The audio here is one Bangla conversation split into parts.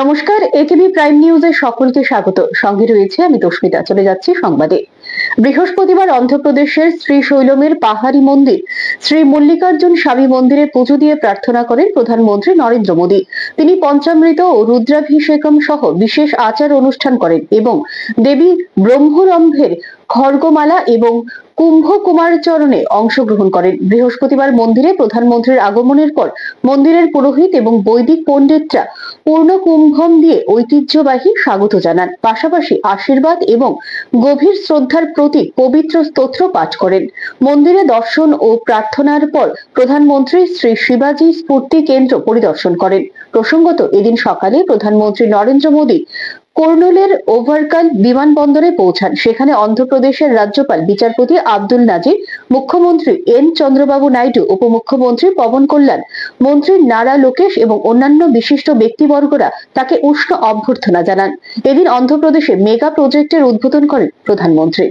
নমস্কার, এটিভি প্রাইম নিউজে সকলকে স্বাগত। সঙ্গে রয়েছে আমি তস্মিতা। চলে যাচ্ছি সংবাদে। বৃহস্পতিবার অন্ধ্রপ্রদেশের শ্রীশৈলমের পাহাড়ি মন্দির শ্রী মল্লিকার্জুন স্বামী মন্দিরে পুজো দিয়ে প্রার্থনা করেন প্রধানমন্ত্রী নরেন্দ্র মোদী। তিনি পঞ্চামৃত ও রুদ্রাভিষেকম সহ বিশেষ আচার অনুষ্ঠান করেন এবং দেবী ব্রহ্মরম্ভের খড়গমালা এবং কুম্ভকুমারচরণে অংশগ্রহণ করেন। বৃহস্পতিবার মন্দিরে প্রধানমন্ত্রীর আগমনের পর মন্দিরের পুরোহিত এবং বৈদিক পণ্ডিতরা পূর্ণ কুম্ভম দিয়ে ঐতিহ্যবাহী স্বাগত জানান। পাশাপাশি আশীর্বাদ এবং গভীর শ্রদ্ধার প্রতীক পবিত্র স্তোত্র পাঠ করেন। মন্দিরে দর্শন ও প্রার্থনার পর প্রধানমন্ত্রী শ্রী শিবাজি স্ফূর্তি কেন্দ্র পরিদর্শন করেন। প্রসঙ্গত, এদিন সকালে প্রধানমন্ত্রী নরেন্দ্র মোদী কর্নুলের ওভারকাল বিমানবন্দরে পৌঁছান। সেখানে অন্ধ্রপ্রদেশের রাজ্যপাল বিচারপতি আব্দুল নাজির, মুখ্যমন্ত্রী এন চন্দ্রবাবু নাইডু, উপমুখ্যমন্ত্রী পবন কল্যাণ, মন্ত্রী নারা লোকেশ এবং অন্যান্য বিশিষ্ট ব্যক্তিবর্গরা তাকে উষ্ণ অভ্যর্থনা জানান। এদিন অন্ধ্রপ্রদেশে মেগা প্রজেক্টের উদ্বোধন করেন প্রধানমন্ত্রী।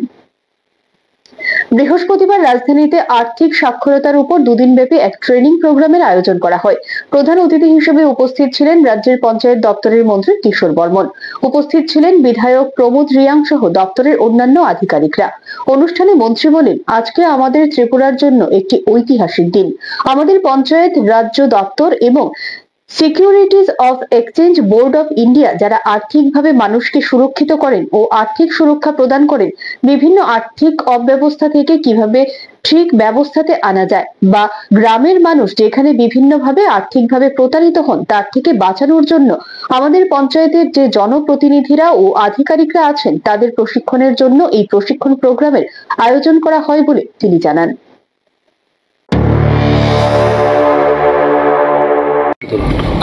বৃহস্পতিবার রাজধানীতে আর্থিক সাক্ষরতার উপর দুদিনব্যাপী এক ট্রেনিং প্রোগ্রামের আয়োজন করা হয়। প্রধান অতিথি হিসেবে উপস্থিত ছিলেন রাজ্যের পঞ্চায়েত দপ্তরের মন্ত্রী কিশোর বর্মন। উপস্থিত ছিলেন বিধায়ক প্রমোদ রিয়াং সহ দপ্তরের অন্যান্য আধিকারিকরা। অনুষ্ঠানে মন্ত্রী বলেন, আজকে আমাদের ত্রিপুরার জন্য একটি ঐতিহাসিক দিন। আমাদের পঞ্চায়েত, রাজ্য দপ্তর এবং securities of exchange board of India, যারা আর্থিকভাবে মানুষকে সুরক্ষিত করেন ও আর্থিক সুরক্ষা প্রদান করেন, বিভিন্ন আর্থিক অব্যবস্থা থেকে কিভাবে ঠিক ব্যবস্থাতে আনা যায় বা গ্রামের মানুষ যেখানে বিভিন্নভাবে আর্থিকভাবে প্রতারিত হন তার থেকে বাঁচানোর জন্য আমাদের পঞ্চায়েতের যে জনপ্রতিনিধিরা ও আধিকারিকরা আছেন তাদের প্রশিক্ষণের জন্য এই প্রশিক্ষণ প্রোগ্রামের আয়োজন করা হয় বলে তিনি জানান।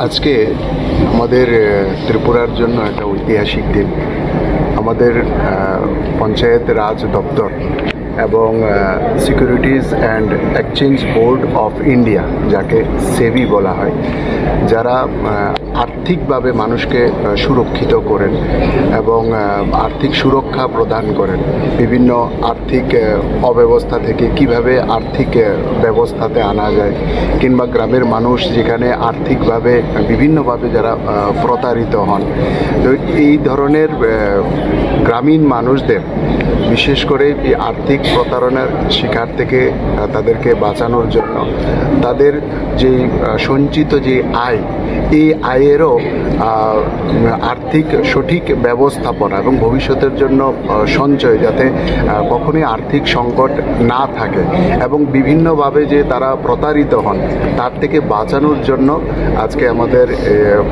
আজকে আমাদের ত্রিপুরার জন্য একটা ঐতিহাসিক দিন। আমাদের পঞ্চায়েত রাজ দপ্তর এবং securities and exchange board of India, যাকে সেবি বলা হয়, যারা আর্থিকভাবে মানুষকে সুরক্ষিত করেন এবং আর্থিক সুরক্ষা প্রদান করেন, বিভিন্ন আর্থিক অব্যবস্থা থেকে কিভাবে আর্থিক ব্যবস্থাতে আনা যায়, কিংবা গ্রামের মানুষ যেখানে আর্থিকভাবে বিভিন্নভাবে যারা প্রতারিত হন, তো এই ধরনের গ্রামীণ মানুষদের বিশেষ করে এই আর্থিক প্রতারণার শিকার থেকে তাদেরকে বাঁচানোর জন্য তাদের যে সঞ্চিত যে আয়, এই আয়েরও আর্থিক সঠিক ব্যবস্থাপনা এবং ভবিষ্যতের জন্য সঞ্চয়, যাতে কখনোই আর্থিক সংকট না থাকে এবং বিভিন্নভাবে যে তারা প্রতারিত হন তার থেকে বাঁচানোর জন্য আজকে আমাদের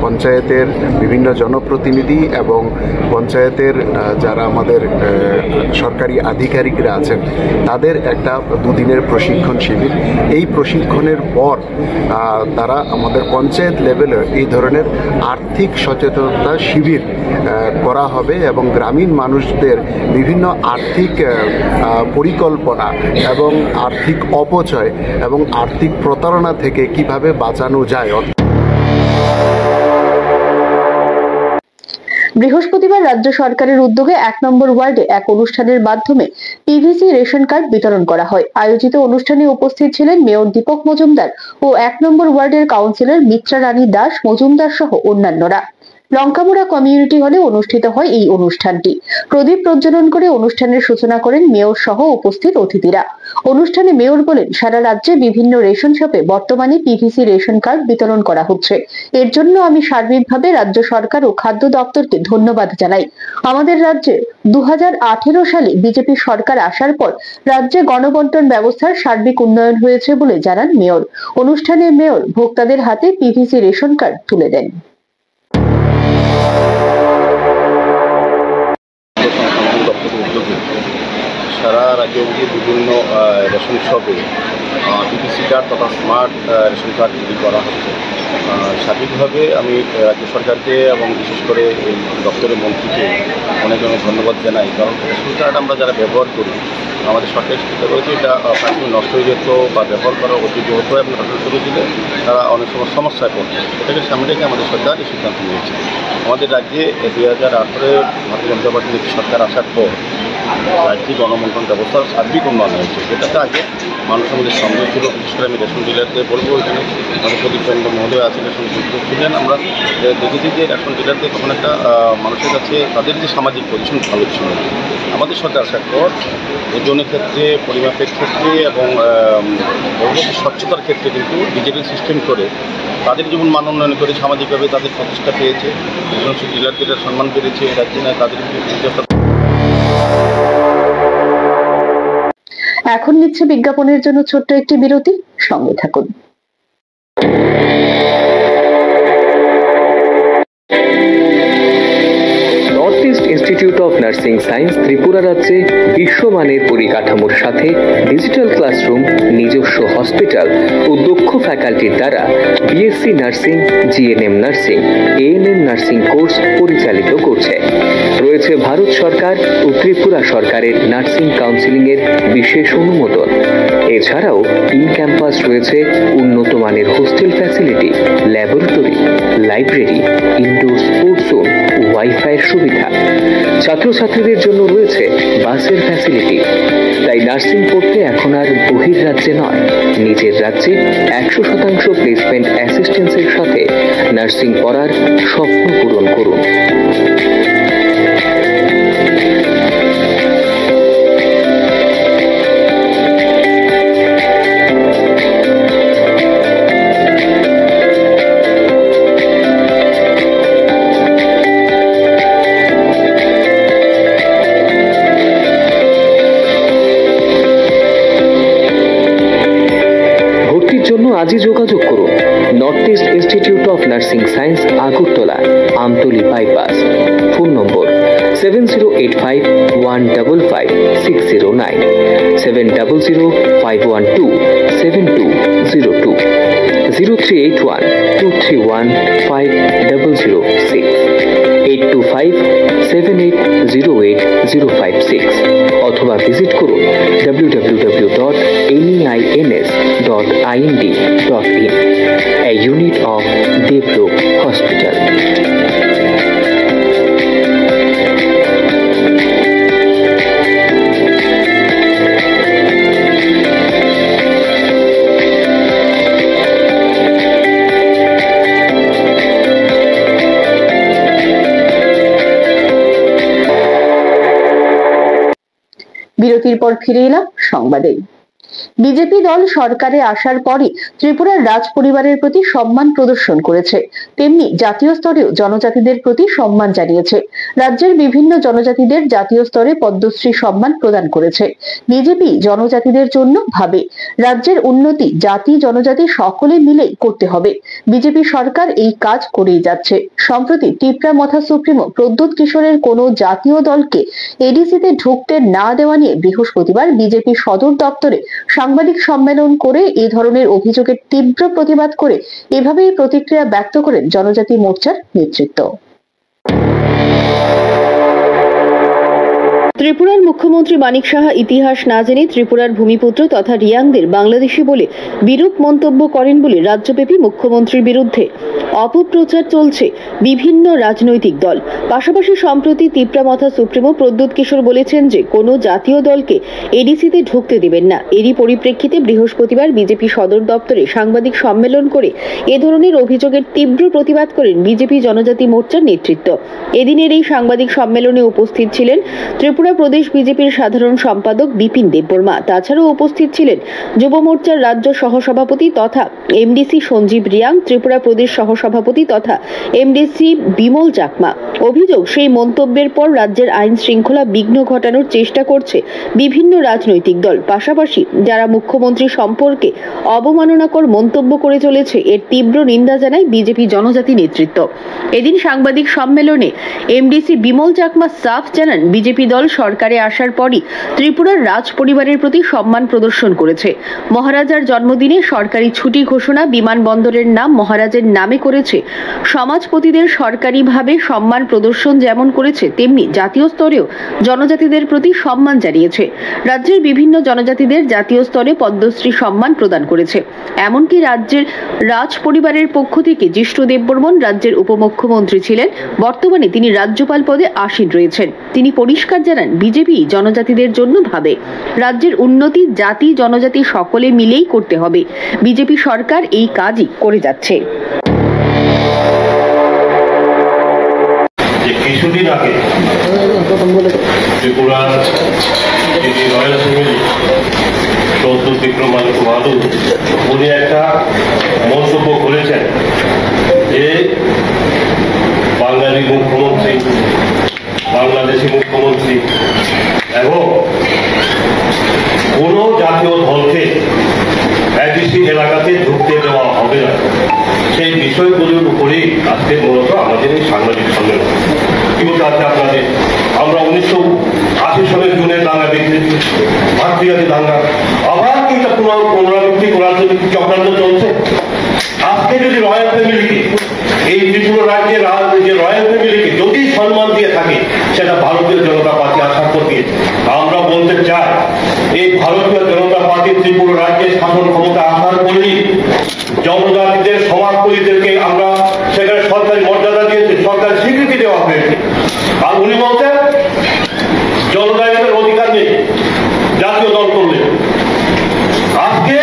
পঞ্চায়েতের বিভিন্ন জনপ্রতিনিধি এবং পঞ্চায়েতের যারা আমাদের সরকারি আধিকারিকরা আছেন তাদের একটা দুদিনের প্রশিক্ষণ শিবির। এই প্রশিক্ষণের পর তারা আমাদের পঞ্চায়েত লেভেলে এই ধরনের আর্থিক সচেতনতা শিবির করা হবে এবং গ্রামীণ মানুষদের বিভিন্ন আর্থিক পরিকল্পনা এবং আর্থিক অপচয় এবং আর্থিক প্রতারণা থেকে কিভাবে বাঁচানো যায়। বৃহস্পতিবার রাজ্য সরকারের উদ্যোগে 1 নম্বর ওয়ার্ডে এক অনুষ্ঠানের মাধ্যমে পিভিসি রেশন কার্ড বিতরণ করা হয়। আয়োজিত অনুষ্ঠানে উপস্থিত ছিলেন মেয়র দীপক মজুমদার ও 1 নম্বর ওয়ার্ডের কাউন্সিলর মিত্রা রানী দাস মজুমদার সহ অন্যান্যরা। লঙ্কামুড়া কমিউনিটি হলে অনুষ্ঠিত হয় এই অনুষ্ঠানটি। প্রদীপ প্রজ্বলন করে অনুষ্ঠানের সূচনা করেন মেয়র সহ উপস্থিত অতিথিরা। অনুষ্ঠানে মেয়র বলেন, সারা রাজ্যে বিভিন্ন রেশন শপে বর্তমানে পিভিসি রেশন কার্ড বিতরণ করা হচ্ছে। এর জন্য আমি সার্বিকভাবে রাজ্য সরকার ও খাদ্য দপ্তরকে ধন্যবাদ জানাই। আমাদের রাজ্যে 2018 সালে বিজেপি সরকার আসার পর রাজ্যে গণবন্টন ব্যবস্থার সার্বিক উন্নয়ন হয়েছে বলে জানান মেয়র। অনুষ্ঠানে মেয়র ভোক্তাদের হাতে পিভিসি রেশন কার্ড তুলে দেন। সারা রাজ্যে বিভিন্ন রেশন শপে পিভিসি কার্ড তথা স্মার্ট রেশন কার্ড তৈরি করা হচ্ছে। সার্বিকভাবে আমি রাজ্য সরকারকে এবং বিশেষ করে এই দপ্তরের মন্ত্রীকে অনেক অনেক ধন্যবাদ জানাই, কারণ রেশন কার্ড আমরা যারা ব্যবহার করি আমাদের সরকারি সিদ্ধান্ত রয়েছে এটা প্রাথমিক নষ্ট হয়ে যেত বা ব্যবহার করা অতিরিক্ত হতো এবং নষ্ট করে দিলে তারা অনেক সময় সমস্যায় পড়তো। এটাকে সামনে রেখে আমাদের সরকার এই সিদ্ধান্ত নিয়েছে। আমাদের রাজ্যে 2018 ভারতীয় জনতা পার্টির সরকার আসার পর রাজ্যিক গণবন্টন ব্যবস্থার সার্বিক উন্নয়ন হয়েছে, যেটাতে আগে মানুষের মধ্যে সন্দেহ ছিল। বিশেষ করে আমি রেশন ডিলারদের বলবো, এখানে আমাদের প্রদীপ চন্দ্র মহোদয় আছেন, রেশন ছিলেন। আমরা দেখেছি যে রেশন ডিলারদের তখন একটা মানুষের কাছে তাদের যে সামাজিক পজিশন ভালো ছিল। আমাদের সরকার আসার পর ওজনের ক্ষেত্রে, পরিমাপের ক্ষেত্রে এবং পরবর্তী স্বচ্ছতার ক্ষেত্রে কিন্তু ডিজিটাল সিস্টেম করে তাদের জীবন মান উন্নয়ন করে সামাজিকভাবে তাদের প্রতিষ্ঠা পেয়েছে। রেশন ডিলারদের সম্মান পেয়েছে, রাজ্যে না তাদের। এখন নিচ্ছে বিজ্ঞাপনের জন্য ছোট্ট একটি বিরতি, সঙ্গে থাকুন। North east institute of nursing science Tripura রাজ্যে বিশ্বমানের পরিকাঠামোর সাথে ডিজিটাল ক্লাসরুম, নিজস্ব হসপিটাল ও দক্ষ ফ্যাকাল্টির দ্বারা BSc nursing, GNM nursing, ANM nursing course পরিচালিত করছে। রয়েছে ভারত সরকার ও ত্রিপুরা সরকারের নার্সিং কাউন্সিলিং এর বিশেষ অনুমোদন। এছাড়াও ইন ক্যাম্পাস রয়েছে উন্নত মানের hostel facility, laboratory, library, indoor sports zone, wifi এর সুবিধা। ছাত্রছাত্রীদের জন্য রয়েছে বাসের ফ্যাসিলিটি। তাই নার্সিং পড়তে এখন আর বহির্রাজ্যে নয়, নিজের রাজ্যে 100% প্লেসমেন্ট অ্যাসিস্ট্যান্সের সাথে নার্সিং পড়ার স্বপ্ন পূরণ করুন। আজই যোগাযোগ করুন north east institute of nursing science, Agartala, Amtali bypass. Phone নম্বর 7085155609, 7005127202, 0381231506, 8257808056 অথবা ভিজিট করুন www.neins.ind.in, a unit of Devlook Hospital. বিরতির পর ফিরে এলাম সংবাদে। বিজেপি দল সরকারে আসার পরই ত্রিপুরার রাজ পরিবারের প্রতি সম্মান প্রদর্শন করেছে, তেমনি জাতীয় স্তরেও জনজাতিদের প্রতি সম্মান জানিয়েছে। রাজ্যের বিভিন্ন জনজাতিদের জাতীয় স্তরে পদ্মশ্রী সম্মান প্রদান করেছে। বিজেপি জনজাতিদের জন্য ভাবে, রাজ্যের উন্নতি জাতি জনজাতি সকলে মিলে করতে হবে। বিজেপি সরকার এই কাজ করেই যাচ্ছে। সম্প্রতি টিপরা মথা সুপ্রিমো প্রদ্যোৎ কিশোরের কোনো জাতীয় দলকে এডিসিতে ঢুকতে না দেওয়া নিয়ে বৃহস্পতিবার বিজেপি সদর দপ্তরে সাংবাদিক সম্মেলন করে এ ধরনের অভিযোগের তীব্র প্রতিবাদ করে এভাবেই প্রতিক্রিয়া ব্যক্ত করেন জনজাতি মোর্চার নেতৃত্ব। ত্রিপুরার মুখ্যমন্ত্রী মানিক সাহা ইতিহাস না জেনে ত্রিপুরার ভূমিপুত্র তথা রিয়াংদের বাংলাদেশি বলে বিরূপ মন্তব্য করেন বলে রাজ্যব্যাপী মুখ্যমন্ত্রীর বিরুদ্ধে অপপ্রচার চলছে বিভিন্ন রাজনৈতিক দল। পাশাপাশি সম্প্রতি তিপ্রামথা সুপ্রিমো প্রদ্যোৎ কিশোর বলেছেন যে কোনো জাতীয় দলকে এডিসিতে ঢুকতে দেবেন না। এরই পরিপ্রেক্ষিতে বৃহস্পতিবার বিজেপি সদর দপ্তরে সাংবাদিক সম্মেলন করে এ ধরনের অভিযোগের তীব্র প্রতিবাদ করেন বিজেপি জনজাতি মোর্চার নেতৃত্ব। এদিনের এই সাংবাদিক সম্মেলনে উপস্থিত ছিলেন ত্রিপুরা প্রদেশ বিজেপির সাধারণ সম্পাদক বিপিন দেববর্মা। তাছাড়াও উপস্থিত ছিলেন যুব মোর্চার রাজ্য সহসভাপতি তথা এমডিসি সঞ্জীব রিয়াং, ত্রিপুরা প্রদেশ সহসভাপতি তথা এমডিসি বিমল চাকমা। অভিযোগ, সেই মন্তব্যের পর রাজ্যের আইন শৃঙ্খলা বিঘ্ন ঘটানোর চেষ্টা করছে বিভিন্ন রাজনৈতিক দল। পাশাপাশি যারা মুখ্যমন্ত্রী সম্পর্কে অবমাননাকর মন্তব্য করে চলেছে এর তীব্র নিন্দা জানায় বিজেপি জনজাতি নেতৃত্ব। এদিন সাংবাদিক সম্মেলনে এমডিসি বিমল চাকমা সাফ জানান, বিজেপি দল সরকারে আসার পরই ত্রিপুরার রাজ পরিবারের প্রতি সম্মান প্রদর্শন করেছে। মহারাজার জন্মদিনে সরকারি ছুটি ঘোষণা, বিমানবন্দরের নাম মহারাজের নামে করেছে। সমাজপতিদের সরকারিভাবে সম্মান প্রদর্শন যেমন করেছে, তেমনি জাতীয় স্তরেও জনজাতিদের প্রতি সম্মান জানিয়েছে। রাজ্যের বিভিন্ন জনজাতিদের জাতীয় স্তরে পদ্মশ্রী সম্মান প্রদান করেছে। এমনকি রাজ্যের রাজ পরিবারের পক্ষ থেকে জিষ্ণু দেববর্মন রাজ্যের উপমুখ্যমন্ত্রী ছিলেন। বর্তমানে তিনি রাজ্যপাল পদে আসীন রয়েছেন। তিনি পরিষ্কার জানান, জানান, বিজেপি জনজাতিদের জন্য ভাবে। রাজ্যের উন্নতি জাতি জনজাতি সকলে মিলেই করতে হবে। বিজেপি সরকার এই কাজই করে যাচ্ছে। কিছুদিন আগে ত্রিপুরার রয়্যাল ফ্যামিলি চৌধুরী বিক্রম মালু উনি একটা মন্তব্য করেছেন যে বাঙালি মুখ্যমন্ত্রী, বাংলাদেশি মুখ্যমন্ত্রী এবং কোন জাতীয় দলকে এডিসি এলাকাতে ঢুকতে দেওয়া হবে না। সেই বিষয়গুলির উপরেই আজকে মূলত আমাদের এই সাংবাদিক সম্মেলন। কি বলতে আছে আপনাদের, আমরা 1980 সালের জুনের দাঙ্গা দেখেছি, ভাতৃঘাতী দাঙ্গা, আবার কি এটা পুনরাবৃত্তি করার জন্য কি চক্রান্ত চলছে? আজকে যদি রয়্যাল ফ্যামিলিকে, এই ত্রিপুরা রাজ্যের যে রয়্যাল ফ্যামিলিকে যদি সম্মান দিয়ে থাকে, সেটা ভারতীয় জনতা পার্টি আশা করতে আমরা বলতে চাই, এই ভারতীয় জনতা পার্টি ত্রিপুরা রাজ্যের শাসন ক্ষমতা আসার পরেই জনজাতিদের সমাজপতিদেরকে আমরা সেখানে সরকারি মর্যাদা দিয়েছি, সরকারি স্বীকৃতি দেওয়া হয়েছে। আর উনি বলছেন জনজাতিদের অধিকার নেই জাতীয় দল করলে। আজকে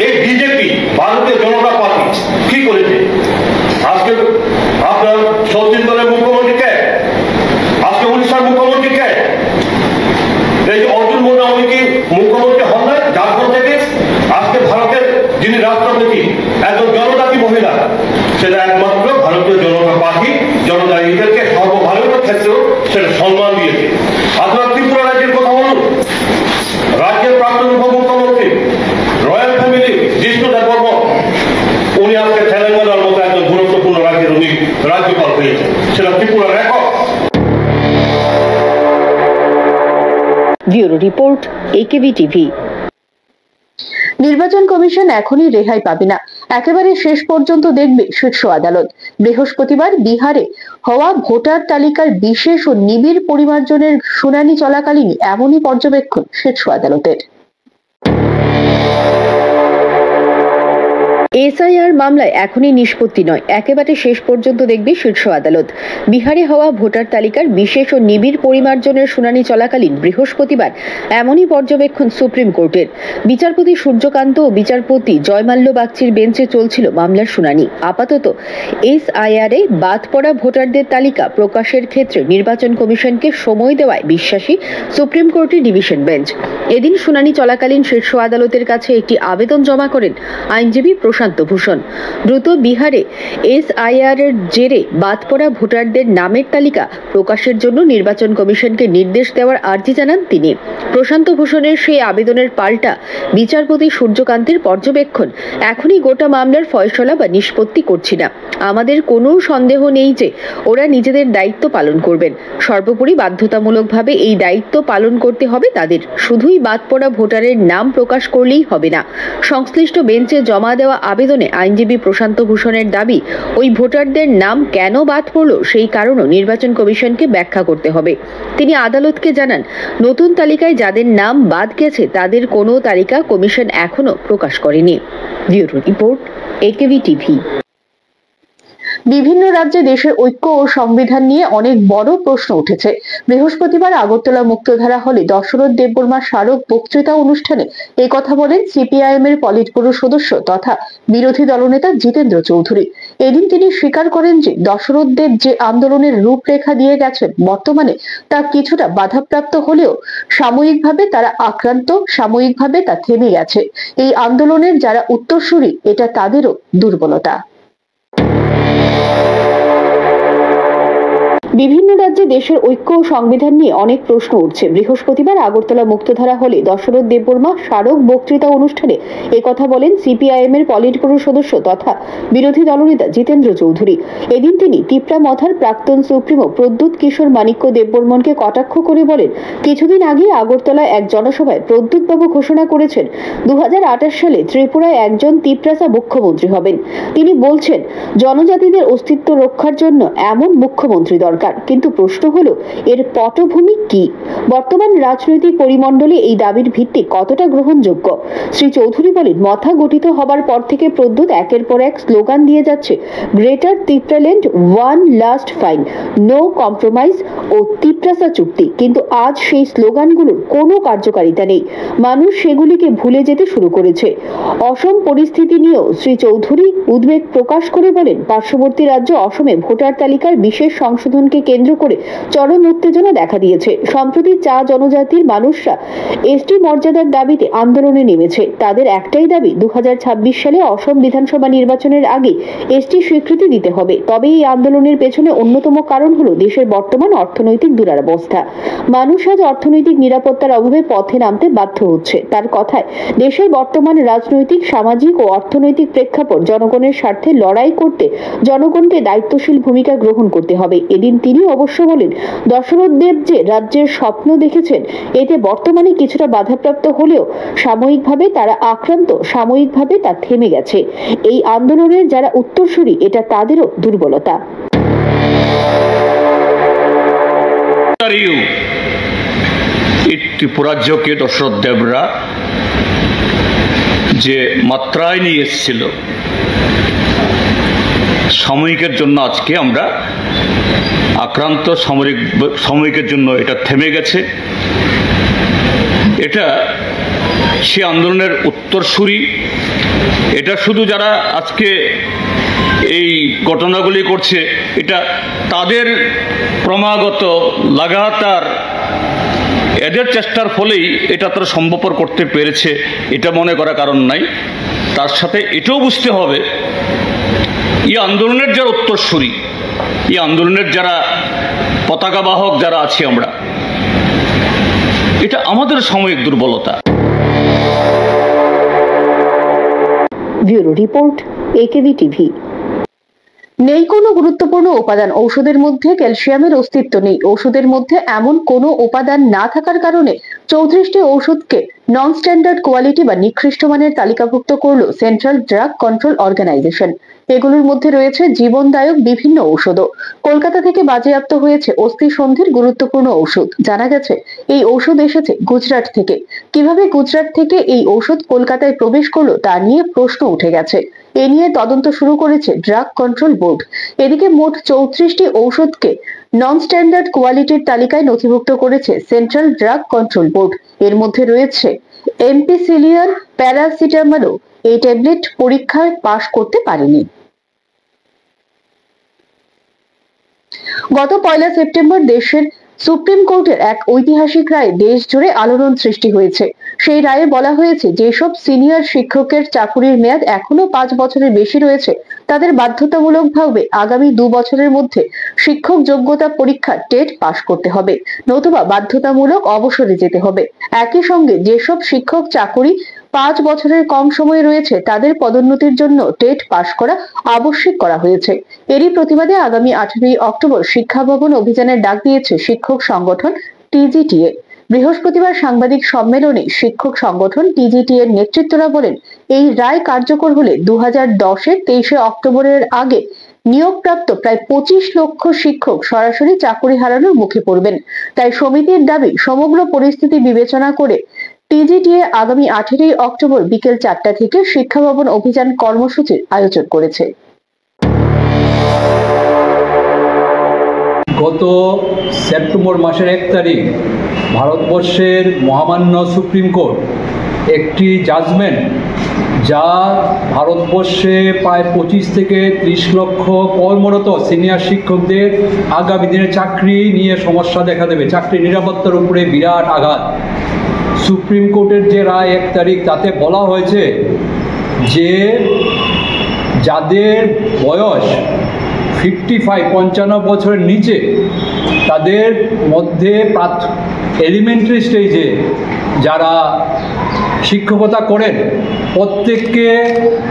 এই বিজেপি ভারতীয় জনতা পার্টি কি করেছে? আজকে আপনার ছত্তিশগড়ের মুখ্যমন্ত্রী কে? আজকে উড়িষ্যার মুখ্যমন্ত্রী কে? এই যে অর্জুন মুন্ডা, উনি কি মুখ্যমন্ত্রী হন নাই ঝাড়খণ্ড থেকে? আজকে ভারতের যিনি রাষ্ট্রপতি একজন জনজাতি মহিলা, সেটা একমাত্র ভারতীয় জনতা পার্টি জনজাতিদেরকে সর্বভারতীয় ক্ষেত্রেও সেটা সম্মান দিয়েছে। আপনারা ত্রিপুরা রাজ্যের কথা বলুন, রাজ্যের প্রাক্তন উপমুখ্যমন্ত্রী রয়্যাল ফ্যামিলি জিষ্ণু দেববর্মন, উনি আজকে তেলেঙ্গানার মতো একজন গুরুত্বপূর্ণ রাজ্যের উনি রাজ্যপাল হয়েছেন, সেটা Tripura record. Bureau report, AKB TV. নির্বাচন কমিশন এখনই রেহাই পাবে না, একেবারে শেষ পর্যন্ত দেখবে শীর্ষ আদালত। বৃহস্পতিবার বিহারে হওয়া ভোটার তালিকার বিশেষ ও নিবিড় পরিমার্জনের শুনানি চলাকালীন এমনই পর্যবেক্ষণ শীর্ষ আদালতের। এসআইআর মামলায় এখনই নিষ্পত্তি নয়, একেবারে শেষ পর্যন্ত দেখবে শীর্ষ আদালত। বিহারে হওয়া ভোটার তালিকার বিশেষ ও নিবিড় পরিমার্জনের শুনানি চলাকালীন বৃহস্পতিবার এমনই পর্যবেক্ষণ সুপ্রিম কোর্টের। বিচারপতি সূর্যকান্ত ও বিচারপতি জয়মাল্য বাগচির বেঞ্চে চলছিল মামলার শুনানি। আপাতত এসআইআর এ বাদ পড়া ভোটারদের তালিকা প্রকাশের ক্ষেত্রে নির্বাচন কমিশনকে সময় দেওয়ায় বিশ্বাসী সুপ্রিম কোর্টের ডিভিশন বেঞ্চ। এদিন শুনানি চলাকালীন শীর্ষ আদালতের কাছে একটি আবেদন জমা করেন আইনজীবী প্রশান্ত ভূষণ। দ্রুত বিহারে এসআইআর এর জেরে বাদ পড়া ভোটারদের নামের তালিকা প্রকাশের জন্য নির্বাচন কমিশনকে নির্দেশ দেওয়ার আর্জি জানান তিনি। প্রশান্ত ভূষণের সেই আবেদনের পাল্টা বিচারপতি সূর্যকান্তের পর্যবেক্ষণ, এখনই গোটা মামলার ফয়সলা বা নিষ্পত্তি করছি না। আমাদের কোনো সন্দেহ নেই যে ওরা নিজেদের দায়িত্ব পালন করবেন। সর্বোপরি বাধ্যতামূলকভাবে এই দায়িত্ব পালন করতে হবে তাদের। শুধুই বাদ পড়া ভোটারের নাম প্রকাশ করলেই হবে না। সংশ্লিষ্ট বেঞ্চে জমা দেওয়া আবেদনে আইনজীবী প্রশান্ত ভূষণের দাবি, ওই ভোটারদের নাম কেন বাদ পড়ল সেই কারণও নির্বাচন কমিশনকে ব্যাখ্যা করতে হবে। তিনি আদালতকে জানান, নতুন তালিকায় যাদের নাম বাদ গেছে তাদের কোনো তালিকা কমিশন এখনো প্রকাশ করেনি। Bureau report, AKB TV. বিভিন্ন রাজ্যে দেশের ঐক্য ও সংবিধান নিয়ে অনেক বড় প্রশ্ন উঠেছে। বৃহস্পতিবার আগরতলা মুক্তধারা হলে দশরথ দেববর্মা স্মারক বক্তৃতা অনুষ্ঠানে এই কথা বলেন সিপিআইএম এর পলিট ব্যুরো সদস্য তথা বিরোধী দলনেতা জিতেন্দ্র চৌধুরী। এদিন তিনি স্বীকার করেন যে দশরথ দেব যে আন্দোলনের রূপরেখা দিয়ে গেছেন বর্তমানে তা কিছুটা বাধাপ্রাপ্ত হলেও সাময়িকভাবে তারা আক্রান্ত, সাময়িকভাবে তা থেমে গেছে। এই আন্দোলনের যারা উত্তরসূরি এটা তাদেরও দুর্বলতা। বিভিন্ন রাজ্যে দেশের ঐক্য ও সংবিধান নিয়ে অনেক প্রশ্ন উঠছে। বৃহস্পতিবার আগরতলা মুক্তধারা হলে দশরথ দেববর্মা স্মারক বক্তৃতা অনুষ্ঠানে একথা বলেন সিপিআইএম এর পলিট ব্যুরো সদস্য তথা বিরোধী দলনেতা জিতেন্দ্র চৌধুরী। এদিন তিনি তিপ্রা মথার প্রাক্তন সুপ্রিমো প্রদ্যুৎ কিশোর মাণিক্য দেববর্মনকে কটাক্ষ করে বলেন, কিছুদিন আগে আগরতলায় এক জনসভায় প্রদ্যুৎ বাবু ঘোষণা করেছেন 2028 সালে ত্রিপুরায় একজন তিপ্রাসা মুখ্যমন্ত্রী হবেন। তিনি বলছেন জনজাতিদের অস্তিত্ব রক্ষার জন্য এমন মুখ্যমন্ত্রী দরকার। পরিষ্কার, কিন্তু প্রশ্ন হলো এর পটভূমি কি? বর্তমান রাজনৈতিক পরিমণ্ডলে এই দাবির ভিত্তি কতটা গ্রহণযোগ্য? শ্রী চৌধুরী বলেন, মথা গঠিত হবার পর থেকে প্রদ্যুৎ একের পর এক স্লোগান দিয়ে যাচ্ছে greater Tipraland, one last fight, no compromise ও তিপ্রাসা চুক্তি, কিন্তু আজ সেই স্লোগানগুলোর কোনো কার্যকারিতা নেই। মানুষ সেগুলিকে ভুলে যেতে শুরু করেছে। অসম পরিস্থিতি নিয়েও শ্রী চৌধুরী উদ্বেগ প্রকাশ করে বলেন, পার্শ্ববর্তী রাজ্য অসমে ভোটার তালিকার বিশেষ সংশোধনকে কেন্দ্র করে চরম উত্তেজনা দেখা দিয়েছে। সম্প্রতি চা জনজাতির মানুষরা এসটি মর্যাদার দাবিতে আন্দোলনে নেমেছে। তাদের একটাই দাবি, 2026 সালে অসম বিধানসভা নির্বাচনের আগে এসটি স্বীকৃতি দিতে হবে। তবে এই আন্দোলনের পেছনে অন্যতম কারণ হলো দেশের বর্তমান অর্থনৈতিক দুরবস্থা। মানুষ আজ অর্থনৈতিক নিরাপত্তার অভাবে পথে নামতে বাধ্য হচ্ছে। তার কথায়, দেশের বর্তমান রাজনৈতিক, সামাজিক ও অর্থনৈতিক প্রেক্ষাপট জনগণের স্বার্থে লড়াই করতে জনগণকে দায়িত্বশীল ভূমিকা গ্রহণ করতে হবে। এদিন তিনি অবশ্য বলেন, দশরথ দেব যে রাজ্যের স্বপ্ন দেখেছেন, এতে বর্তমানে কিছুটা বাধাপ্রাপ্ত হলেও সাময়িকভাবে তারা আক্রান্ত, সাময়িকভাবে তা থেমে গেছে। এই আন্দোলনের যারা উত্তরসূরি, এটা তাদেরও দুর্বলতা। ত্রিপুরাজ্যকে দশরথ দেবরা যে মাত্রায় নিয়ে এসেছিল, সাময়িকের জন্য আজকে আমরা আক্রান্ত, সাময়িকের জন্য এটা থেমে গেছে। এটা সে আন্দোলনের উত্তরসূরি। এটা শুধু যারা আজকে এই ঘটনাগুলি করছে, এটা তাদের ক্রমাগত লাগাতার এদের চেষ্টার ফলেই এটা তারা সম্ভবপর করতে পেরেছে, এটা মনে করা কারণ নাই। তার সাথে এটাও বুঝতে হবে, এই আন্দোলনের যারা উত্তরসূরি, এই আন্দোলনের যারা পতাকা বাহক যারা আছি আমরা, এটা আমাদের সাময়িক দুর্বলতা। Bureau report, AKV TV. নেই কোনো গুরুত্বপূর্ণ উপাদান। ঔষধের মধ্যে ক্যালসিয়ামের অস্তিত্ব নেই। ওষুধের মধ্যে এমন কোনো উপাদান না থাকার কারণে 34টি ঔষধকে নন স্ট্যান্ডার্ড কোয়ালিটি বা নিকৃষ্ট মানের তালিকাভুক্ত করল সেন্ট্রাল ড্রাগ কন্ট্রোল অর্গানাইজেশন। এগুলোর মধ্যে রয়েছে জীবনদায়ক বিভিন্ন ঔষধও। কলকাতা থেকে বাজেয়াপ্ত হয়েছে অস্থিসন্ধির গুরুত্বপূর্ণ ঔষধ। জানা গেছে এই ঔষধ এসেছে গুজরাট থেকে। কিভাবে গুজরাট থেকে এই ঔষধ কলকাতায় প্রবেশ করলো তা নিয়ে প্রশ্ন উঠে গেছে। এ নিয়ে তদন্ত শুরু করেছে ড্রাগ কন্ট্রোল বোর্ড। এদিকে মোট 34টি ঔষধকে নন স্ট্যান্ডার্ড কোয়ালিটির তালিকায় নথিভুক্ত করেছে সেন্ট্রাল ড্রাগ কন্ট্রোল বোর্ড। এর মধ্যে রয়েছে এমপিসিলিয়ার, প্যারাসিটামলও। এই ট্যাবলেট পরীক্ষায় পাশ করতে পারেনি। গত 1 সেপ্টেম্বর দেশের সুপ্রিম কোর্টের এক ঐতিহাসিক রায়ে দেশ জুড়ে আলোড়ন সৃষ্টি হয়েছে। সেই রায়ে বলা হয়েছে, যেসব সিনিয়র শিক্ষকের চাকুরির মেয়াদ এখনো 5 বছরের বেশি রয়েছে, তাদের বাধ্যতামূলকভাবে আগামী 2 বছরের মধ্যে শিক্ষক যোগ্যতা পরীক্ষা টেট পাশ করতে হবে, নতুবা বাধ্যতামূলক অবসরে যেতে হবে। একই সঙ্গে যেসব শিক্ষক চাকুরি 5 বছরের কম সময় রয়েছে, তাদের পদোন্নতির জন্য টেট পাশ করা আবশ্যিক করা হয়েছে। এরই প্রতিবাদে আগামী 18 অক্টোবর শিক্ষা ভবন অভিযানের ডাক দিয়েছে শিক্ষক সংগঠন TGTA। বৃহস্পতিবার সাংবাদিক সম্মেলনে শিক্ষক সংগঠন TGTA এর নেতৃত্বরা বলেন, এই রায় কার্যকর হলে 2010-এর 23 অক্টোবরের আগে নিয়োগপ্রাপ্ত প্রায় 25 লক্ষ শিক্ষক সরাসরি চাকরি হারানোর মুখে পড়বেন। তাই সমিতির দাবি, সমগ্র পরিস্থিতি বিবেচনা করে TGTA আগামী 18 অক্টোবর বিকেল 4টা থেকে শিক্ষা ভবন অভিযান কর্মসূচির আয়োজন করেছে। গত সেপ্টেম্বর মাসের 1 তারিখ ভারতবর্ষের মহামান্য সুপ্রিম কোর্ট একটি জাজমেন্ট, যা ভারতবর্ষে প্রায় 25 থেকে 30 লক্ষ কর্মরত সিনিয়র শিক্ষকদের আগামী দিনে চাকরি নিয়ে সমস্যা দেখা দেবে, চাকরি নিরাপত্তার উপরে বিরাট আঘাত। সুপ্রিম কোর্টের যে রায় 1 তারিখ, তাতে বলা হয়েছে যে যাদের বয়স 55 বছরের নিচে, তাদের মধ্যে এলিমেন্টারি স্টেজে যারা শিক্ষকতা করেন, প্রত্যেককে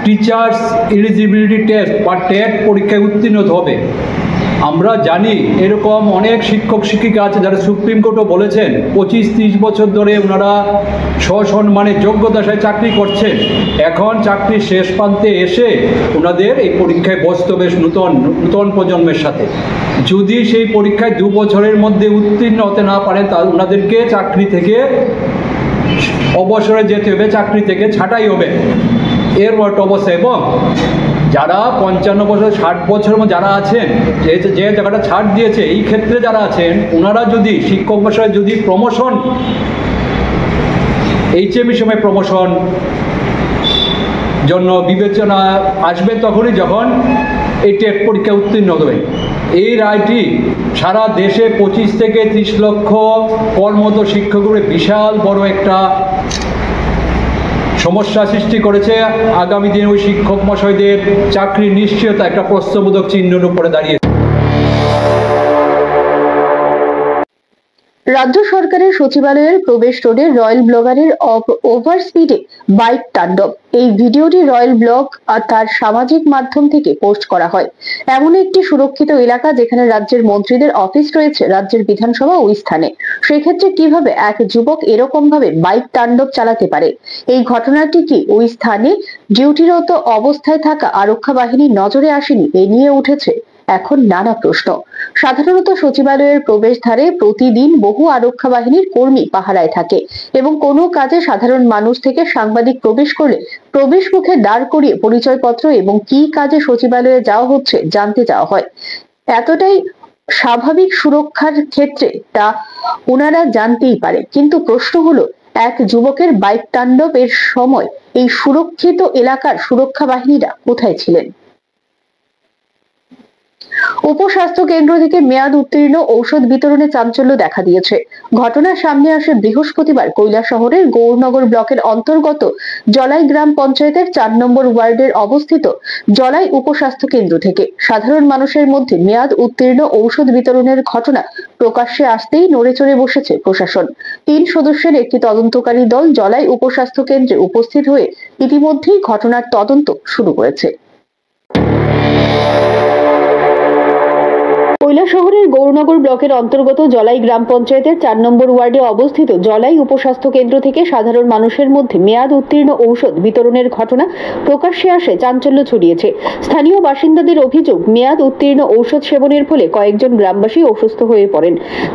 টিচার্স এলিজিবিলিটি টেস্ট বা টেট পরীক্ষায় উত্তীর্ণ হতে হবে। আমরা জানি এরকম অনেক শিক্ষক শিক্ষিকা আছে যারা সুপ্রিম কোর্টও বলেছেন 25-30 বছর ধরে ওনারা সসম্মানে যোগ্যতায় চাকরি করছেন, এখন চাকরির শেষ প্রান্তে এসে ওনাদের এই পরীক্ষায় বসতে হবে নূতন প্রজন্মের সাথে। যদি সেই পরীক্ষায় 2 বছরের মধ্যে উত্তীর্ণ হতে না পারেন তাহলে ওনাদেরকে চাকরি থেকে অবসরে যেতে হবে, চাকরি থেকে ছাঁটাই হবে এর অবস্থা। এবং যারা 55 বছর 60 বছরের মধ্যে যারা আছেন, যে জায়গাটা ছাড় দিয়েছে এই ক্ষেত্রে যারা আছেন ওনারা যদি শিক্ষক বিষয়ে যদি প্রমোশন HME সময় প্রমোশন জন্য বিবেচনা আসবে তখনই যখন এই টেট পরীক্ষা উত্তীর্ণ হবে। এই রায়টি সারা দেশে 25 থেকে 30 লক্ষ কর্মরত শিক্ষকদের বিশাল বড় একটা সমস্যা সৃষ্টি করেছে। আগামী দিনে ওই শিক্ষক মশাইদের চাকরির নিশ্চয়তা একটা প্রশ্নবোধক চিহ্নের উপরে দাঁড়িয়ে। রাজ্য সরকারের সচিবালয়ের প্রবেশ রোডে রয়্যাল ব্লগারের ওভার স্পিডে বাইক তাণ্ডব। এই ভিডিওটি রয়্যাল ব্লগ আর তার সামাজিক মাধ্যম থেকে পোস্ট করা হয়। এমন একটি সুরক্ষিত এলাকা যেখানে রাজ্যের মন্ত্রীদের অফিস রয়েছে, রাজ্যের বিধানসভা ওই স্থানে। সেক্ষেত্রে কিভাবে এক যুবক এরকম ভাবে বাইক তাণ্ডব চালাতে পারে? এই ঘটনাটি কি ওই স্থানে ডিউটিরত অবস্থায় থাকা আরক্ষা বাহিনীর নজরে আসেনি? এ নিয়ে উঠেছে এখন নানা প্রশ্ন। সাধারণত সচিবালয়ের প্রবেশদ্বারে প্রতিদিন বহু আরক্ষা বাহিনীর কর্মী পাহারায় থাকে এবং কোনো কাজে সাধারণ মানুষ থেকে সাংবাদিক প্রবেশ করলে প্রবেশ মুখে দাঁড় করিয়ে পরিচয়পত্র এবং কি কাজে সচিবালয়ে যাওয়া হচ্ছে জানতে চাওয়া হয়। এতটাই স্বাভাবিক সুরক্ষার ক্ষেত্রে তা ওনারা জানতেই পারে, কিন্তু প্রশ্ন হলো এক যুবকের বাইক তাণ্ডব এর সময় এই সুরক্ষিত এলাকার সুরক্ষা বাহিনীরা কোথায় ছিলেন? উপস্বাস্থ্য কেন্দ্র থেকে মেয়াদ উত্তীর্ণ ঔষধ বিতরণে চাঞ্চল্য দেখা দিয়েছে। ঘটনার সামনে আসে বৃহস্পতিবার কৈলাসহরের গৌরনগর ব্লকের অন্তর্গত জলাই গ্রাম পঞ্চায়েতের 4 নম্বর ওয়ার্ডের অবস্থিত জলাই উপস্বাস্থ্য কেন্দ্র থেকে। সাধারণ মানুষের মধ্যে মেয়াদ উত্তীর্ণ ঔষধ বিতরণের ঘটনা প্রকাশ্যে আসতেই নড়েচড়ে বসেছে প্রশাসন। 3 সদস্যের একটি তদন্তকারী দল জলাই উপস্বাস্থ্য কেন্দ্রে উপস্থিত হয়ে ইতিমধ্যেই ঘটনার তদন্ত শুরু করেছে। কৈলাসহরের গৌরনগর ব্লকের অন্তর্গত জলাই গ্রাম পঞ্চায়েতের 4 নম্বর ওয়ার্ডে অবস্থিত জলাই উপস্বাস্থ্য কেন্দ্র থেকে সাধারণ মানুষের মধ্যে মেয়াদ উত্তীর্ণ ঔষধ বিতরণের ঘটনা প্রকাশ্যে আসে চাঞ্চল্য ছড়িয়েছে। স্থানীয় বাসিন্দাদের অভিযোগ, মেয়াদ উত্তীর্ণ ঔষধ সেবনের ফলে কয়েকজন গ্রামবাসী অসুস্থ হয়ে পড়েন,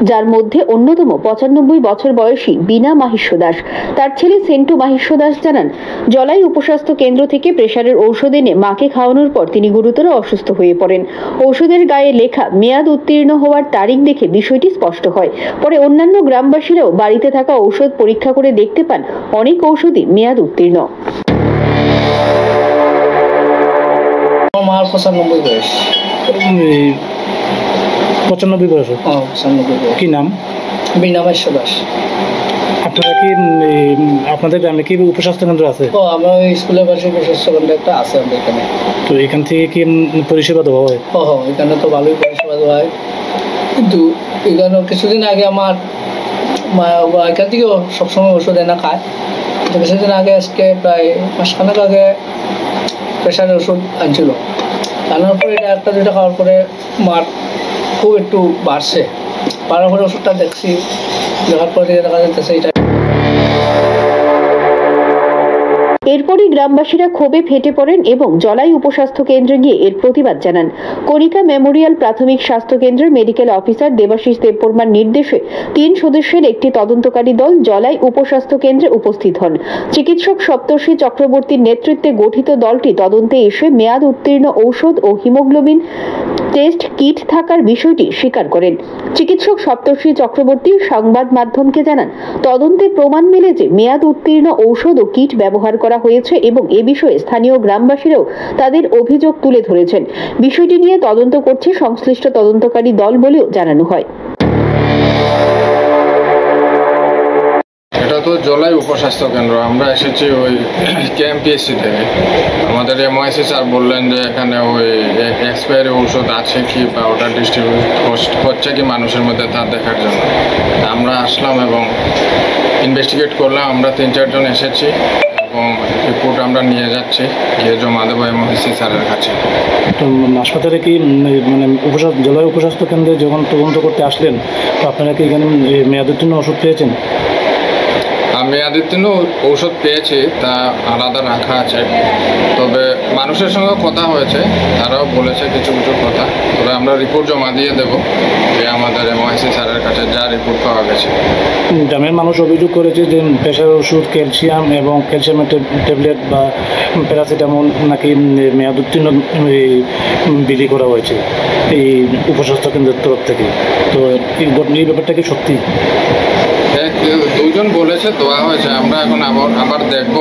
যার মধ্যে অন্যতম 95 বছর বয়সী বীণা মাহিষ্য দাস। তার ছেলে সেন্টু মাহিষ্য দাস জানান, জলাই উপস্বাস্থ্য কেন্দ্র থেকে প্রেসারের ঔষধ এনে মাকে খাওয়ানোর পর তিনি গুরুতর অসুস্থ হয়ে পড়েন। ঔষধের গায়ে লেখা মেয়াদ উত্তীর্ণ হওয়ার তারিখ দেখে বিষয়টি স্পষ্ট হয়। পরে অন্যান্য গ্রামবাসীরাও বাড়িতে থাকা ঔষধ পরীক্ষা করে দেখতে পান অনেক ঔষধই মেয়াদ উত্তীর্ণ। আমার 95 বয়স। 95 বয়স? 95 বয়স। কি নাম? বীণা মাহিষ্য দাস। আপনারা কি আপনাদের গ্রামে কি উপস্বাস্থ্য কেন্দ্র আছে? আমরা স্কুলের পাশে উপস্বাস্থ্য কেন্দ্র একটা আছে আমাদের এখানে। তো এখান থেকে কি পরিষেবা দেওয়া হয়? এখানে তো ভালোই পরিষেবা দেওয়া হয়, কিন্তু এখানে কিছুদিন আগে আমার এখান থেকেও সবসময় ওষুধ এনে খায়। কিছুদিন আগে আজকে প্রায় মাসখানেক আগে প্রেশারের ওষুধ আনছিল, আনার পরে এটা 1-2টা খাওয়ার পরে মার খুব একটু বাড়ছে। বাড়ার পরে ওষুধটা দেখছি, দেখার পরে দেখা যাচ্ছে এটা। এরপরই গ্রামবাসীরা ক্ষোভে ফেটে পড়েন এবং জলাই উপস্বাস্থ্য কেন্দ্রে গিয়ে এর প্রতিবাদ জানান। কনিকা মেমোরিয়াল প্রাথমিক স্বাস্থ্য কেন্দ্রের মেডিকেল অফিসার দেবাশিস দেববর্মার নির্দেশে 3 সদস্যের একটি তদন্তকারী দল জলাই উপস্বাস্থ্য কেন্দ্রে উপস্থিত হন। চিকিৎসক সপ্তর্ষি চক্রবর্তীর নেতৃত্বে গঠিত দলটি তদন্তে এসে মেয়াদ উত্তীর্ণ ঔষধ ও হিমোগ্লোবিন টেস্ট কিট থাকার বিষয়টি স্বীকার করেন। চিকিৎসক সপ্তর্ষি চক্রবর্তী সংবাদ মাধ্যমকে জানান, তদন্তে প্রমাণ মেলে যে মেয়াদ উত্তীর্ণ ঔষধ ও কিট ব্যবহার করা হয়েছে এবং এ বিষয়ে স্থানীয় গ্রামবাসীরাও তাদের অভিযোগ তুলে ধরেছেন। বিষয়টি নিয়ে তদন্ত করছে সংশ্লিষ্ট তদন্তকারী দল বলেও জানানো হয়। এটা তো জলাই উপস্বাস্থ্য কেন্দ্র, আমরা এসেছি ওই KMPSC থেকে। আমাদের MOSC স্যার বললেন যে এখানে ওই এক্সপায়ারি ঔষধ আছে কি বা ওটা ডিস্ট্রিবিউট হচ্ছে কি মানুষের মধ্যে তা দেখার জন্য আমরা আসলাম এবং ইনভেস্টিগেট করলাম। আমরা 3-4 জন এসেছি এবং রিপোর্ট আমরা নিয়ে যাচ্ছি, গিয়ে জমা দেবো এমওএসসি স্যারের কাছে। তো হাসপাতালে কি মানে জেলার উপস্বাস্থ্য কেন্দ্রে যখন তদন্ত করতে আসলেন, তো আপনারা কি এখানে মেয়াদোত্তীর্ণ ওষুধ পেয়েছেন? মেয়াদোত্তীর্ণ ঔষধ পেয়েছি, তা আলাদা রাখা আছে। তবে মানুষের সঙ্গে কথা হয়েছে, তারাও বলেছে কিছু কিছু কথা। তবে আমরা রিপোর্ট জমা দিয়ে দেবো যে আমাদের এমওএসসি স্যারের কাছে যা রিপোর্ট পাওয়া গেছে। গ্রামের মানুষ অভিযোগ করেছে যে প্রেশার ওষুধ, ক্যালসিয়াম এবং ক্যালসিয়ামের ট্যাবলেট বা প্যারাসিটামল নাকি মেয়াদোত্তীর্ণ বিলি করা হয়েছে এই উপস্বাস্থ্য কেন্দ্রের তরফ থেকে। তো এই ব্যাপারটা কি সত্যি? দুজন বলেছে দেওয়া হয়েছে, আমরা এখন আবার দেখব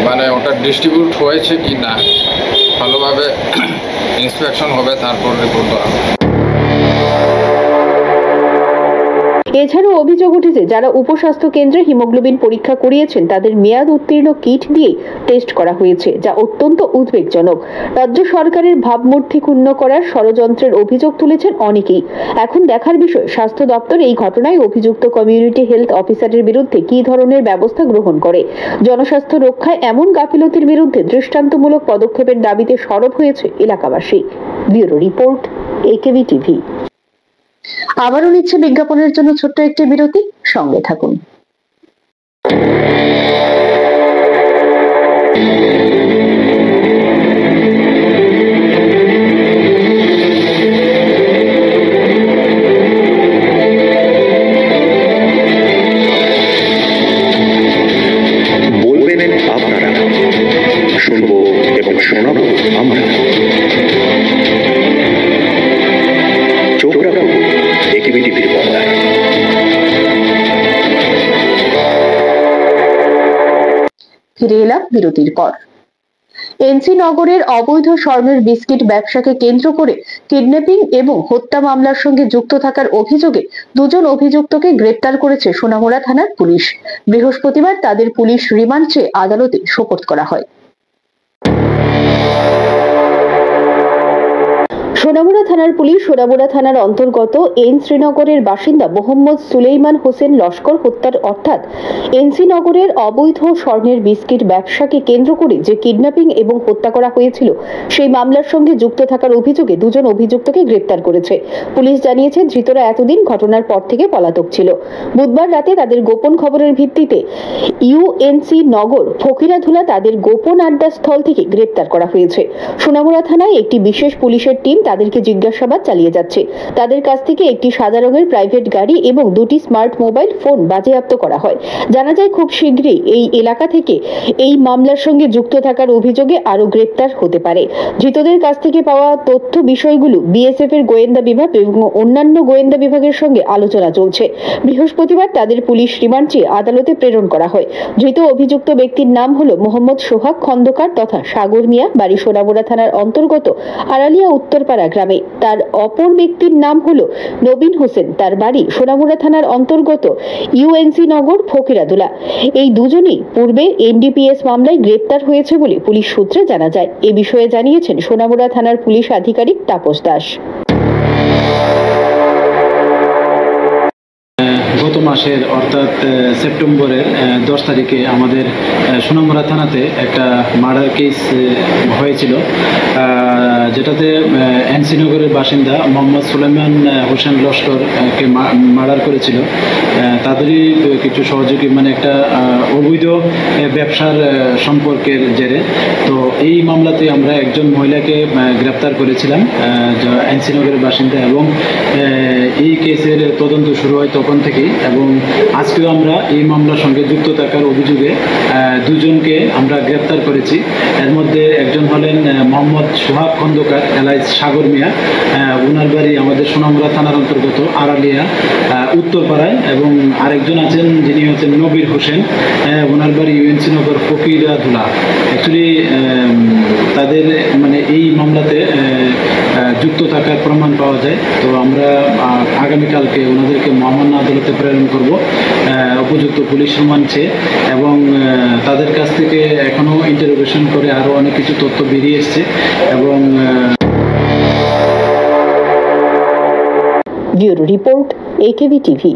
মানে ওটা ডিস্ট্রিবিউট হয়েছে কি না, ভালোভাবে ইন্সপেকশন হবে, তারপর রিপোর্ট দেওয়া হবে। এছাড়াও অভিযোগ উঠেছে যারা উপস্বাস্থ্য কেন্দ্রে হিমোগ্লোবিন পরীক্ষা করিয়েছেন তাদের মেয়াদ উত্তীর্ণ কিট দিয়ে টেস্ট করা হয়েছে, যা অত্যন্ত উদ্বেগজনক। রাজ্য সরকারের ভাবমূর্তি ক্ষুণ্ণ করার ষড়যন্ত্রের অভিযোগ তুলেছেন অনেকেই। এখন দেখার বিষয় স্বাস্থ্য দপ্তর এই ঘটনায় অভিযুক্ত কমিউনিটি হেলথ অফিসারের বিরুদ্ধে কী ধরনের ব্যবস্থা গ্রহণ করে। জনস্বাস্থ্য রক্ষায় এমন গাফিলতির বিরুদ্ধে দৃষ্টান্তমূলক পদক্ষেপের দাবিতে সরব হয়েছে এলাকাবাসী। Bureau report, AKB TV. আবারও নিচ্ছে বিজ্ঞাপনের জন্য ছোট্ট একটি বিরতি, সঙ্গে থাকুন। বলবেন আপনারা, শুনবো এবং শোনাবো আমরা। চোখ রাখো একেবি টিভির পর্দায়। ফিরে এলাম বিরতির পর। এনসি নগরের অবৈধ স্বর্ণের বিস্কিট ব্যবসাকে কেন্দ্র করে কিডন্যাপিং এবং হত্যা মামলার সঙ্গে যুক্ত থাকার অভিযোগে দুজন অভিযুক্তকে গ্রেপ্তার করেছে সোনামুড়া থানার পুলিশ। বৃহস্পতিবার তাদের পুলিশ রিমান্ড চেয়ে আদালতে সোপর্দ করা হয়। সোনামুড়া থানার পুলিশ সোনামুড়া থানার অন্তর্গত এন শ্রীনগরের বাসিন্দা মোহাম্মদ সুলেইমান হোসেন লস্কর হত্যার অর্থাৎ এনসি নগরের অবৈধ স্বর্ণের বিস্কিট ব্যবসাকে কেন্দ্র করে যে কিডন্যাপিং এবং হত্যা করা হয়েছিল সেই মামলার সঙ্গে যুক্ত থাকার অভিযোগে দুজন অভিযুক্তকে গ্রেপ্তার করেছে। পুলিশ জানিয়েছে ধৃতরা এতদিন ঘটনার পর থেকে পলাতক ছিল। বুধবার রাতে তাদের গোপন খবরের ভিত্তিতে ইউএনসি নগর ফকিরাধুলা তাদের গোপন আড্ডা স্থল থেকে গ্রেপ্তার করা হয়েছে। সোনামুড়া থানায় একটি বিশেষ পুলিশের টিম তাদেরকে জিজ্ঞাসাবাদ চালিয়ে যাচ্ছে। তাদের কাছ থেকে একটি সাদা রঙের প্রাইভেট গাড়ি এবং দুটি স্মার্ট মোবাইল ফোন বাজেয়াপ্ত করা হয়। জানা যায় খুব শীঘ্রই এই এলাকা থেকে এই মামলার সঙ্গে যুক্ত থাকার অভিযোগে আরো গ্রেপ্তার হতে পারে। ধৃতদের কাছ থেকে পাওয়া তথ্য বিষয়গুলো বিএসএফ এর গোয়েন্দা বিভাগ এবং অন্যান্য গোয়েন্দা বিভাগের সঙ্গে আলোচনা চলছে। বৃহস্পতিবার তাদের পুলিশ রিমান্ড চেয়ে আদালতে প্রেরণ করা হয়। ধৃত অভিযুক্ত ব্যক্তির নাম হলো মোহাম্মদ সোহাগ খন্দকার তথা সাগর মিয়া, বাড়ি সোনামুড়া থানার অন্তর্গত আড়ালিয়া উত্তরপাড়া গ্রামে। তার অপর ব্যক্তির নাম হলো নবীন হোসেন, তার বাড়ি সোনামুড়া থানার অন্তর্গত ইউএনসি নগর ফকিরাদুলা। এই দুজনেই পূর্বে এনডিপিএস মামলায় গ্রেপ্তার হয়েছে বলে পুলিশ সূত্রে জানা যায়। এ বিষয়ে জানিয়েছেন সোনামুড়া থানার পুলিশ আধিকারিক তাপস দাস। গত মাসের অর্থাৎ সেপ্টেম্বরের 10 তারিখে আমাদের সোনামুড়া থানাতে একটা মার্ডার কেস হয়েছিল, যেটাতে এনসি নগরের বাসিন্দা মোহাম্মদ সুলেমান হোসেন লস্করকে মার্ডার করেছিল। তাদেরই কিছু সহযোগী মানে একটা অবৈধ ব্যবসার সম্পর্কের জেরে। তো এই মামলাতে আমরা একজন মহিলাকে গ্রেপ্তার করেছিলাম এনসি নগরের বাসিন্দা, এবং এই কেসের তদন্ত শুরু হয় তখন থেকেই। এবং আজকেও আমরা এই মামলার সঙ্গে যুক্ত থাকার অভিযোগে দুজনকে আমরা গ্রেপ্তার করেছি। এর মধ্যে একজন হলেন মোহাম্মদ সোহাগ খন্দকার এলাইস সাগর মিয়া, ওনার বাড়ি আমাদের সোনামুড়া থানার অন্তর্গত আড়ালিয়া উত্তরপাড়ায়, এবং আরেকজন আছেন যিনি হচ্ছেন নবীর হোসেন, ওনার বাড়ি ইউএনসি নগর ফকিরাধুলা। অ্যাকচুয়ালি তাদের মানে এই মামলাতে যুক্ত থাকার প্রমাণ পাওয়া যায়। তো আমরা আগামীকালকে ওনাদেরকে মহামান্য আদালতে প্রেরণ করব উপযুক্ত পুলিশ রিমান্ডে, এবং তাদের কাছ থেকে এখনো ইন্টারোগেশন করে আরো অনেক কিছু তথ্য বেরিয়ে এসছে। এবং ব্যুরো রিপোর্ট, একেবি টিভি।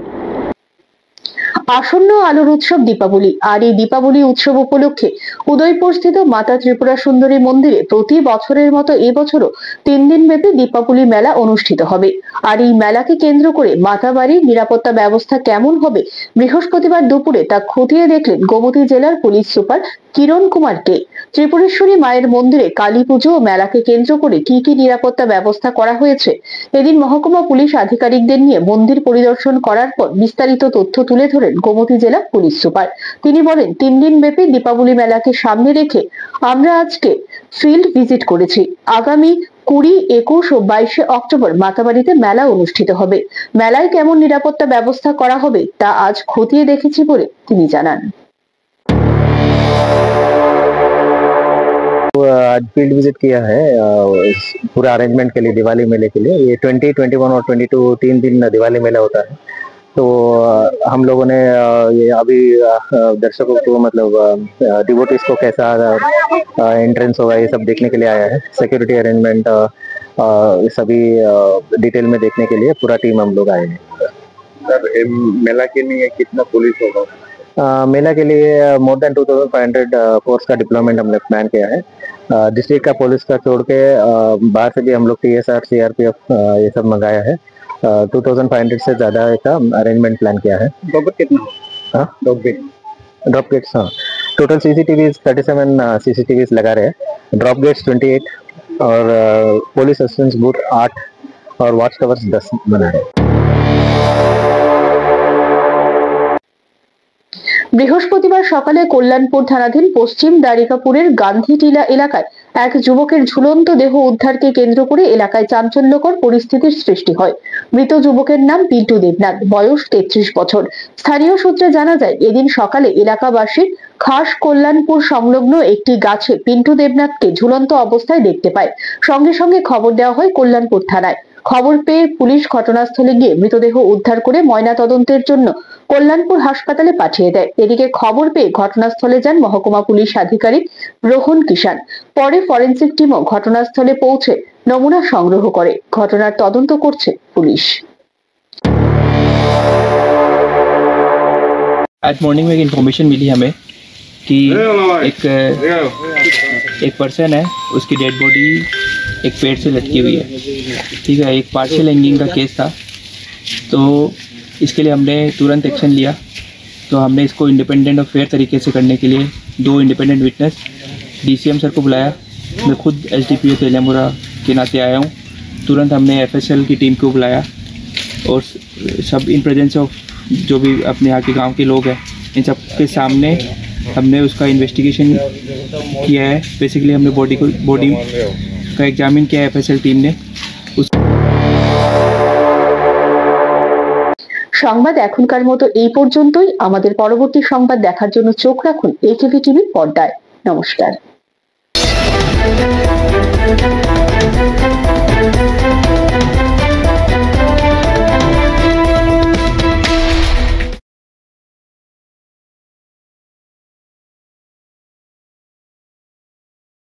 আসন্ন আলোর উৎসব দীপাবলি। আর এই দীপাবলি উৎসব উপলক্ষে উদয়পুরস্থিত মাতা ত্রিপুরা সুন্দরী মন্দিরে প্রতি বছরের মতো এবছরও 3 দিন ব্যাপী দীপাবলি মেলা অনুষ্ঠিত হবে। আর এই মেলাকে কেন্দ্র করে মাতাবাড়ির নিরাপত্তা ব্যবস্থা কেমন হবে বৃহস্পতিবার দুপুরে তা খতিয়ে দেখলেন গোমতী জেলার পুলিশ সুপার কিরণ কুমার কে। ত্রিপুরেশ্বরী মায়ের মন্দিরে কালী পুজো ও মেলাকে কেন্দ্র করে কি কি নিরাপত্তা ব্যবস্থা করা হয়েছে এদিন মহকুমা পুলিশ আধিকারিকদের নিয়ে মন্দির পরিদর্শন করার পর বিস্তারিত তথ্য তুলে ধরেন গোমতী জেলা পুলিশ সুপার। তিনি বলেন, 3 দিন ব্যাপী দীপাবলি মেলাকে সামনে রেখে আমরা আজকে ফিল্ড ভিজিট করেছি। আগামী 20, 21 ও 22 অক্টোবর মাতাবাড়িতে মেলা অনুষ্ঠিত হবে। মেলায় কেমন নিরাপত্তা ব্যবস্থা করা হবে তা আজ খতিয়ে দেখেছি বলে তিনি জানান। आज फील्ड विजिट किया है इस पूरा अरेंजमेंट के लिए, दिवाली मेले के लिए। ये 20, 21 और 22 3 दिन दिवाली मेला होता है। तो हम लोगों ने ये अभी दर्शकों को मतलब डिवोटीज को कैसा एंट्रेंस होगा ये सब देखने के लिए आया है। सिक्योरिटी अरेंजमेंट सभी डिटेल में देखने के लिए पूरा टीम हम लोग आए हैं। सर, मेला के लिए कितना पुलिस होगा? मेला के लिए मोर देन 2500 फोर्स का डिप्लॉयमेंट हमने प्लान किया है। डिस्ट्रिक्ट का पुलिस का छोड़ के बाहर से भी हम लोग TSR, CRPF ये सब मंगाया है। 2500 से ज्यादा का अरेंजमेंट प्लान किया है। कितना? हाँ, ड्रॉप गेट्स हाँ, टोटल CCTVs 37 CCTVs लगा रहे हैं। ड्रॉप गेट्स 28 और पुलिस असिस्टेंस बूथ 8 और वॉच टवर्स 10 बना रहे हैं। বৃহস্পতিবার সকালে কল্যাণপুর থানাধীন পশ্চিম দ্বারিকাপুরের গান্ধীটিলা এলাকায় এক যুবকের ঝুলন্ত দেহ উদ্ধারকে কেন্দ্র করে এলাকায় চাঞ্চল্যকর পরিস্থিতির সৃষ্টি হয়। মৃত যুবকের নাম পিন্টু দেবনাথ, বয়স 33 বছর। স্থানীয় সূত্রে জানা যায়, এদিন সকালে এলাকাবাসী খাস কল্যাণপুর সংলগ্ন একটি গাছে পিন্টু দেবনাথকে ঝুলন্ত অবস্থায় দেখতে পায়। সঙ্গে সঙ্গে খবর দেওয়া হয় কল্যাণপুর থানায়। খবর পেয়ে পুলিশ ঘটনাস্থলে গিয়ে মৃতদেহ উদ্ধার করে ময়না তদন্তের জন্য কল্যাণপুর হাসপাতালে পাঠিয়ে দেয়। এদিকে খবর পেয়ে ঘটনাস্থলে যান মহকুমা পুলিশ আধিকারিক রোহন কিষান। পরে ফরেনসিক টিমও ঘটনাস্থলে পৌঁছে নমুনা সংগ্রহ করে। ঘটনার তদন্ত করছে পুলিশ। आज मॉर्निंग में एक इन्फॉर्मेशन मिली हमें कि एक पर्सन है, उसकी डेड बॉडी एक पेड़ से लटकी हुई है। ठीक है, एक पार्शियल हैंगिंग का केस था, तो इसके लिए हमने तुरंत एक्शन लिया। तो हमने इसको इंडिपेंडेंट और फेयर तरीके से करने के लिए 2 इंडिपेंडेंट विटनेस DCM सर को बुलाया। मैं खुद SDPO तेलियामुरा के नाते आया हूँ। तुरंत हमने FSL की टीम को बुलाया और सब इन प्रेजेंस ऑफ जो भी अपने यहाँ के गांव के लोग हैं, इन सब के सामने हमने उसका इन्वेस्टिगेशन किया है। बेसिकली हमने बॉडी का एग्जामिन किया है FSL टीम ने। সংবাদ এখনকার মতো এই পর্যন্তই। আমাদের পরবর্তী সংবাদ দেখার জন্য চোখ রাখুন AKV টিভির পর্দায়। নমস্কার।